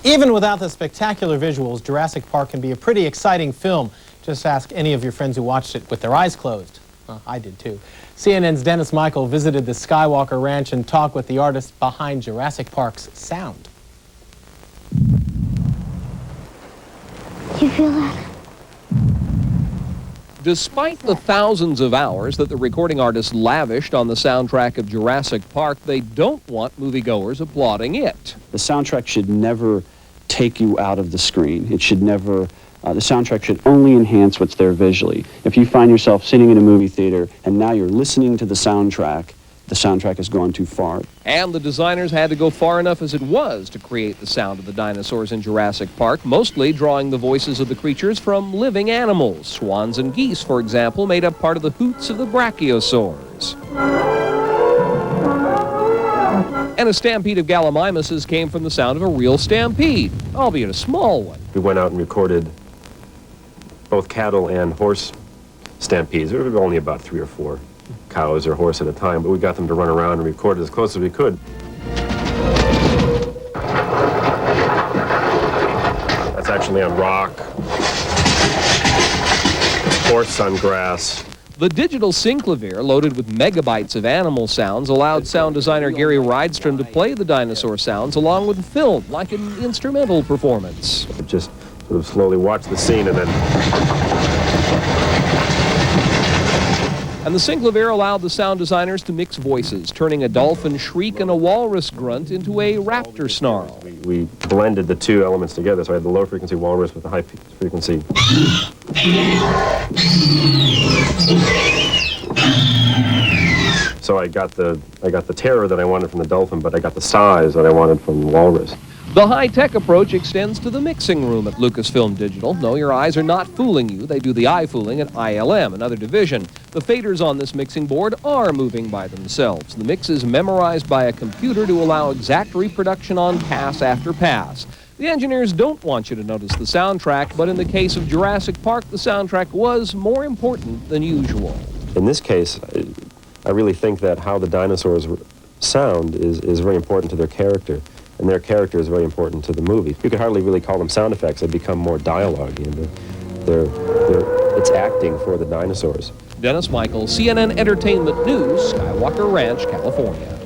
Even without the spectacular visuals, Jurassic Park can be a pretty exciting film. Just ask any of your friends who watched it with their eyes closed. I did too. CNN's Dennis Michael visited the Skywalker Ranch and talked with the artist behind Jurassic Park's sound. You feel that? Despite the thousands of hours that the recording artists lavished on the soundtrack of Jurassic Park, they don't want moviegoers applauding it. The soundtrack should never take you out of the screen. It should never, the soundtrack should only enhance what's there visually. If you find yourself sitting in a movie theater and now you're listening to the soundtrack has gone too far. And the designers had to go far enough as it was to create the sound of the dinosaurs in Jurassic Park, mostly drawing the voices of the creatures from living animals. Swans and geese, for example, made up part of the hoots of the brachiosaurs. And a stampede of gallimimuses came from the sound of a real stampede, albeit a small one. We went out and recorded both cattle and horse stampedes. There were only about 3 or 4 cows or horse at a time, but we got them to run around and record as close as we could. That's actually on rock. Horse on grass. The digital synclavier, loaded with megabytes of animal sounds, allowed sound designer Gary Rydstrom to play the dinosaur sounds along with the film, like an instrumental performance. Just sort of slowly watch the scene and then... And the synclavier allowed the sound designers to mix voices, turning a dolphin shriek and a walrus grunt into a raptor snarl. We blended the two elements together, so I had the low frequency walrus with the high frequency. So I got the terror that I wanted from the dolphin, but I got the size that I wanted from the walrus. The high-tech approach extends to the mixing room at Lucasfilm Digital. No, your eyes are not fooling you. They do the eye fooling at ILM, another division. The faders on this mixing board are moving by themselves. The mix is memorized by a computer to allow exact reproduction on pass after pass. The engineers don't want you to notice the soundtrack, but in the case of Jurassic Park, the soundtrack was more important than usual. In this case, I really think that how the dinosaurs sound is very important to their character. And their character is very important to the movie. You could hardly really call them sound effects. They become more dialogue. You know, it's acting for the dinosaurs. Dennis Michael, CNN Entertainment News, Skywalker Ranch, California.